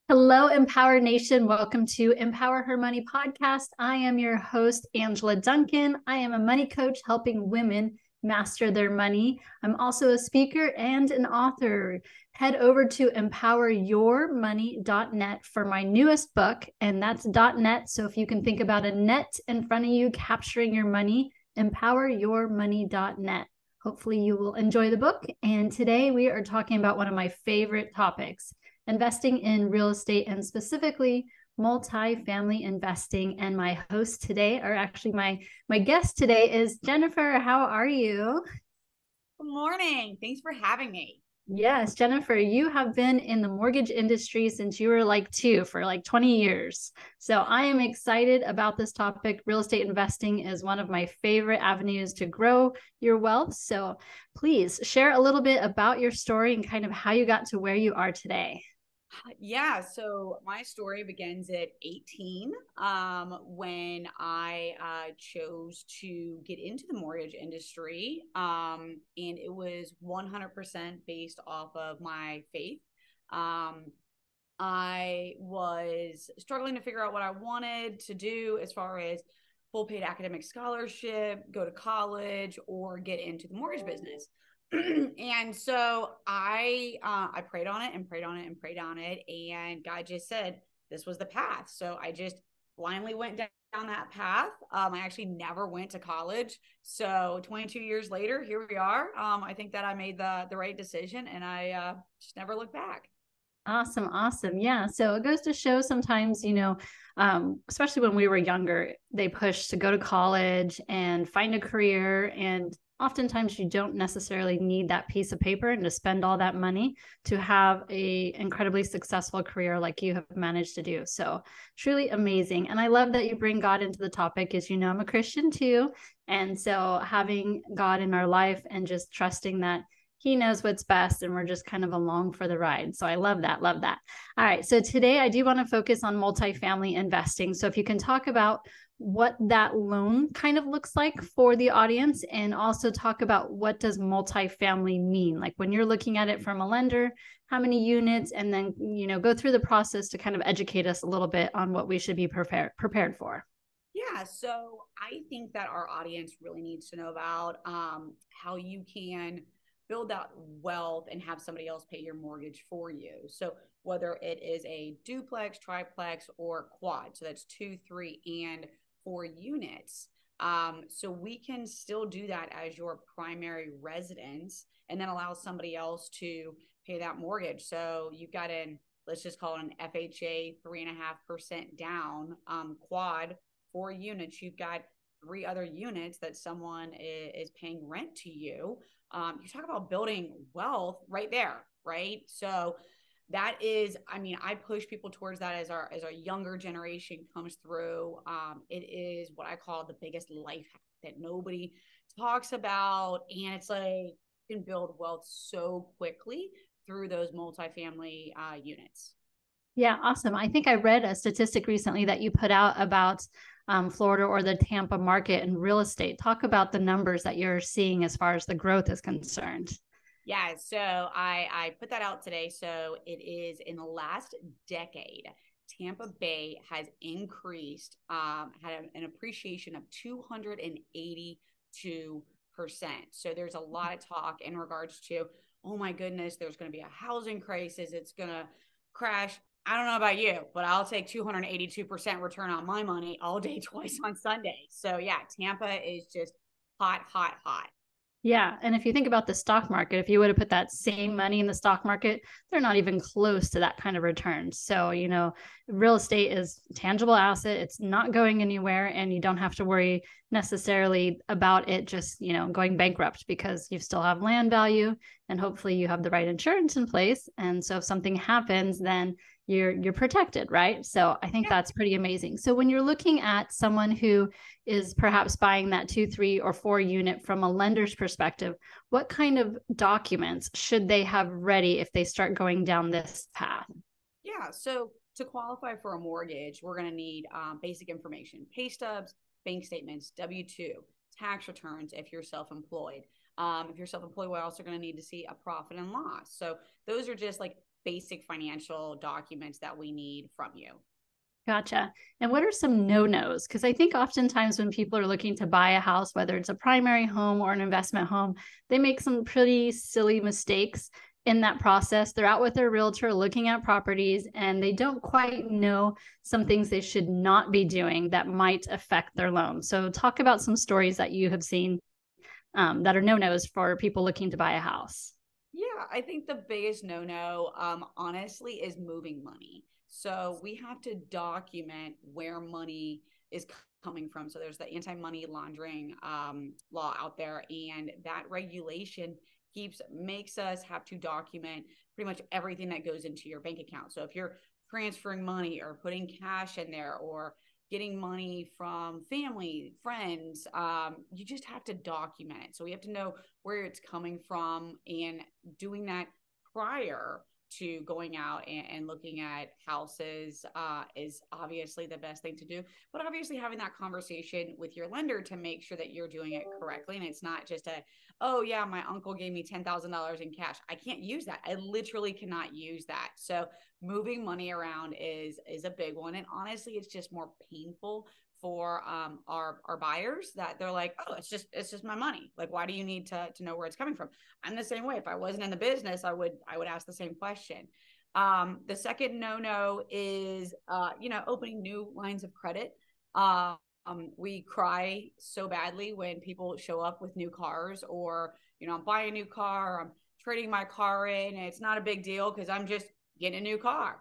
Hello, Empower Nation. Welcome to Empower Her Money podcast. I am your host, Angela Duncan. I am a money coach helping women master their money. I'm also a speaker and an author. Head over to empoweryourmoney.net for my newest book, and that's .net. So if you can think about a net in front of you capturing your money, empoweryourmoney.net. Hopefully you will enjoy the book. And today we are talking about one of my favorite topics, investing in real estate, and specifically multi-family investing. And my host today, or actually my guest today, is Jennifer. How are you? Good morning. Thanks for having me. Yes, Jennifer, you have been in the mortgage industry since you were like 2 for like 20 years. So I am excited about this topic. Real estate investing is one of my favorite avenues to grow your wealth. So please share a little bit about your story and kind of how you got to where you are today. Yeah, so my story begins at 18 when I chose to get into the mortgage industry. And it was 100% based off of my faith. I was struggling to figure out what I wanted to do as far as full paid academic scholarship, go to college, or get into the mortgage business. And so I prayed on it and prayed on it and prayed on it, and God just said this was the path. So I just blindly went down that path. I actually never went to college. So 22 years later, here we are. I think that I made the right decision, and I just never looked back. Awesome. Awesome. Yeah. So it goes to show sometimes, especially when we were younger, they push to go to college and find a career. And oftentimes you don't necessarily need that piece of paper and to spend all that money to have a incredibly successful career like you have managed to do. So truly amazing. And I love that you bring God into the topic. As you know, I'm a Christian too. And so having God in our life and just trusting that He knows what's best, and we're just kind of along for the ride. So I love that. Love that. All right. So today I do want to focus on multifamily investing. So if you can talk about what that loan kind of looks like for the audience, and also talk about what does multifamily mean? Like when you're looking at it from a lender, how many units, and then, go through the process to kind of educate us a little bit on what we should be prepared for. Yeah, so I think that our audience really needs to know about how you can build that wealth and have somebody else pay your mortgage for you. So whether it is a duplex, triplex, or quad, so that's 2, 3, and 4 units. So we can still do that as your primary residence and then allow somebody else to pay that mortgage. So you've got let's just call it an FHA 3.5% down, quad 4 units. You've got 3 other units that someone is paying rent to you. You talk about building wealth right there, right? So that is, I push people towards that as our younger generation comes through. It is what I call the biggest life hack that nobody talks about. And it's like you can build wealth so quickly through those multifamily units. Yeah, awesome. I think I read a statistic recently that you put out about Florida or the Tampa market and real estate. Talk about the numbers that you're seeing as far as the growth is concerned. Yeah, so I put that out today. So it is in the last decade, Tampa Bay has increased, had an appreciation of 282%. So there's a lot of talk in regards to, oh my goodness, there's going to be a housing crisis. It's going to crash. I don't know about you, but I'll take 282% return on my money all day, twice on Sunday. So yeah, Tampa is just hot, hot, hot. Yeah. And if you think about the stock market, if you would have put that same money in the stock market, they're not even close to that kind of return. So, real estate is a tangible asset. It's not going anywhere, and you don't have to worry necessarily about it just, going bankrupt, because you still have land value and hopefully you have the right insurance in place. And so if something happens, then you're protected, right? So I think that's pretty amazing. So when you're looking at someone who is perhaps buying that 2, 3, or 4 unit from a lender's perspective, what kind of documents should they have ready if they start going down this path? Yeah, so to qualify for a mortgage, we're going to need basic information: pay stubs, bank statements, W-2, tax returns if you're self-employed. If you're self-employed, we're also going to need to see a profit and loss. So those are just like basic financial documents that we need from you. Gotcha. And what are some no-nos? Because I think oftentimes when people are looking to buy a house, whether it's a primary home or an investment home, they make some pretty silly mistakes in that process. They're out with their realtor looking at properties and they don't quite know some things they should not be doing that might affect their loan. So talk about some stories that you have seen that are no-nos for people looking to buy a house. Yeah, I think the biggest no-no, honestly, is moving money. So we have to document where money is coming from. So there's the anti-money laundering law out there, and that regulation makes us have to document pretty much everything that goes into your bank account. So if you're transferring money or putting cash in there or getting money from family, friends, you just have to document it. So we have to know where it's coming from, and doing that prior to going out and looking at houses is obviously the best thing to do. But obviously having that conversation with your lender to make sure that you're doing it correctly. And it's not just oh yeah, my uncle gave me $10,000 in cash. I can't use that. I literally cannot use that. So moving money around is a big one. And honestly, it's just more painful for our buyers, that they're like, oh, it's just my money. Like, why do you need to know where it's coming from? I'm the same way. If I wasn't in the business, I would ask the same question. The second no is opening new lines of credit. We cry so badly when people show up with new cars, or I'm buying a new car, I'm trading my car in, and it's not a big deal because I'm just getting a new car.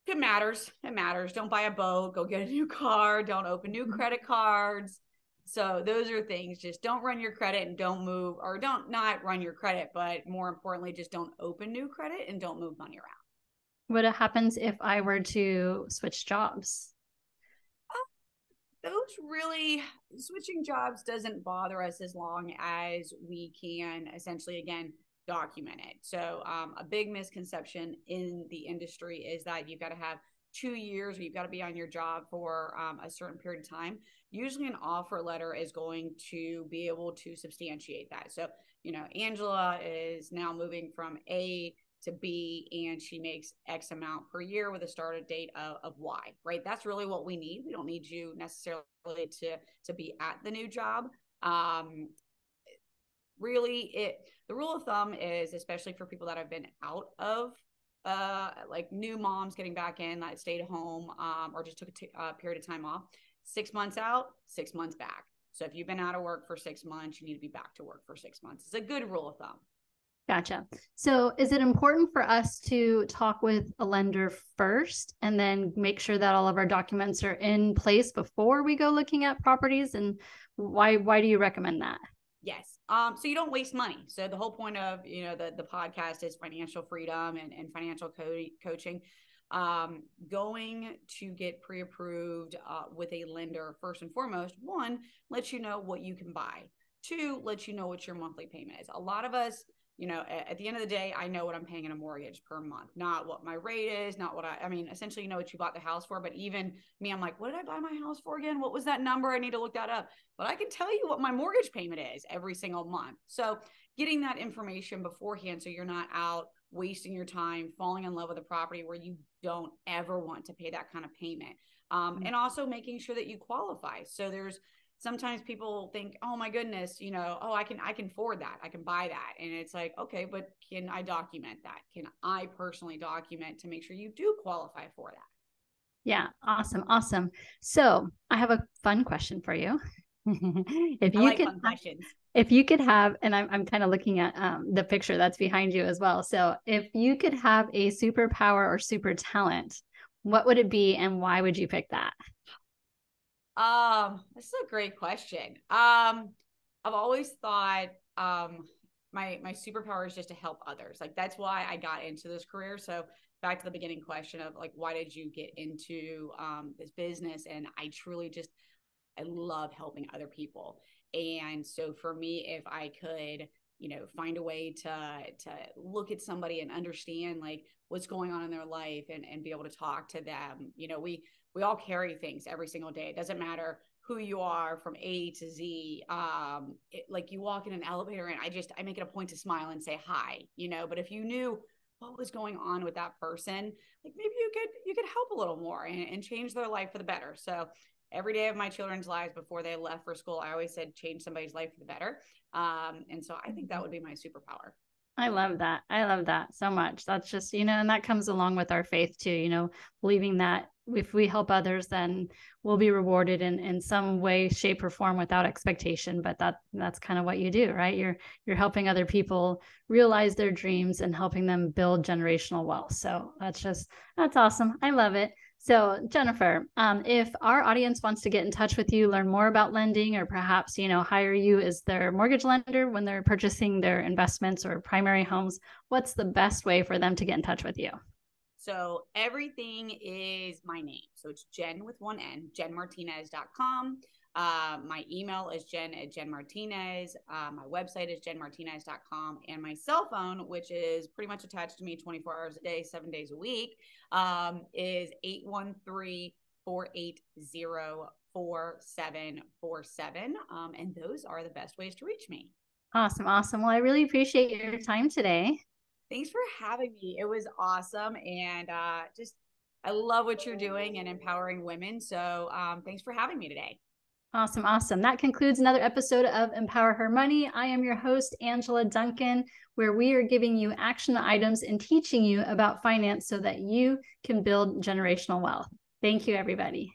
It matters. It matters. Don't buy a boat. Go get a new car. Don't open new credit cards. So those are things. Just don't run your credit and don't move, or don't not run your credit, but more importantly, just don't open new credit and don't move money around. What happens if I were to switch jobs? Those really, switching jobs doesn't bother us as long as we can essentially, again, document it. So a big misconception in the industry is that you've got to have 2 years, or you've got to be on your job for a certain period of time. Usually an offer letter is going to be able to substantiate that. So, Angela is now moving from A to B, and she makes X amount per year with a started date of Y, right? That's really what we need. We don't need you necessarily to be at the new job. Really, the rule of thumb is, especially for people that have been out of like new moms getting back in that stayed home, or just took a period of time off, 6 months out, 6 months back. So if you've been out of work for 6 months, you need to be back to work for 6 months. It's a good rule of thumb. Gotcha. So is it important for us to talk with a lender first and then make sure that all of our documents are in place before we go looking at properties? And why do you recommend that? Yes. So you don't waste money. So the whole point of, the podcast is financial freedom and financial coaching. Going to get pre-approved with a lender, first and foremost, one, lets you know what you can buy. Two, lets you know what your monthly payment is. A lot of us, at the end of the day, I know what I'm paying in a mortgage per month, not what my rate is, not what essentially, what you bought the house for. But even me, I'm like, what did I buy my house for again? What was that number? I need to look that up. But I can tell you what my mortgage payment is every single month. So getting that information beforehand, so you're not out wasting your time, falling in love with a property where you don't ever want to pay that kind of payment. And also making sure that you qualify. So sometimes people think, oh my goodness, I can afford that. I can buy that. And it's like, okay, but can I document that? Can I personally document to make sure you do qualify for that? Yeah. Awesome. Awesome. So I have a fun question for you. I like fun questions. If you could have, and I'm kind of looking at the picture that's behind you as well. So if you could have a superpower or super talent, what would it be and why would you pick that? This is a great question. I've always thought my superpower is just to help others. Like, that's why I got into this career. So back to the beginning question of like, why did you get into this business? And I love helping other people. And so for me, if I could, find a way to look at somebody and understand like what's going on in their life, and be able to talk to them, we all carry things every single day. It doesn't matter who you are from A to Z. Like you walk in an elevator and I make it a point to smile and say hi, but if you knew what was going on with that person, like maybe you could help a little more and change their life for the better. So every day of my children's lives before they left for school, I always said, change somebody's life for the better. And so I think that would be my superpower. I love that. I love that so much. That's just, and that comes along with our faith too, believing that if we help others, then we'll be rewarded in some way, shape, or form without expectation. But that's kind of what you do, right? You're helping other people realize their dreams and helping them build generational wealth. So that's awesome. I love it. So Jennifer, if our audience wants to get in touch with you, learn more about lending, or perhaps, hire you as their mortgage lender when they're purchasing their investments or primary homes, what's the best way for them to get in touch with you? So everything is my name. So it's Jen with one N, jenmartinez.com. My email is jen@jenmartinez. My website is jenmartinez.com. And my cell phone, which is pretty much attached to me 24 hours a day, 7 days a week, is 813-480-4747. And those are the best ways to reach me. Awesome. Awesome. Well, I really appreciate your time today. Thanks for having me. It was awesome. And I love what you're doing and empowering women. So thanks for having me today. Awesome. Awesome. That concludes another episode of Empower Her Money. I am your host, Angela Duncan, where we are giving you action items and teaching you about finance so that you can build generational wealth. Thank you, everybody.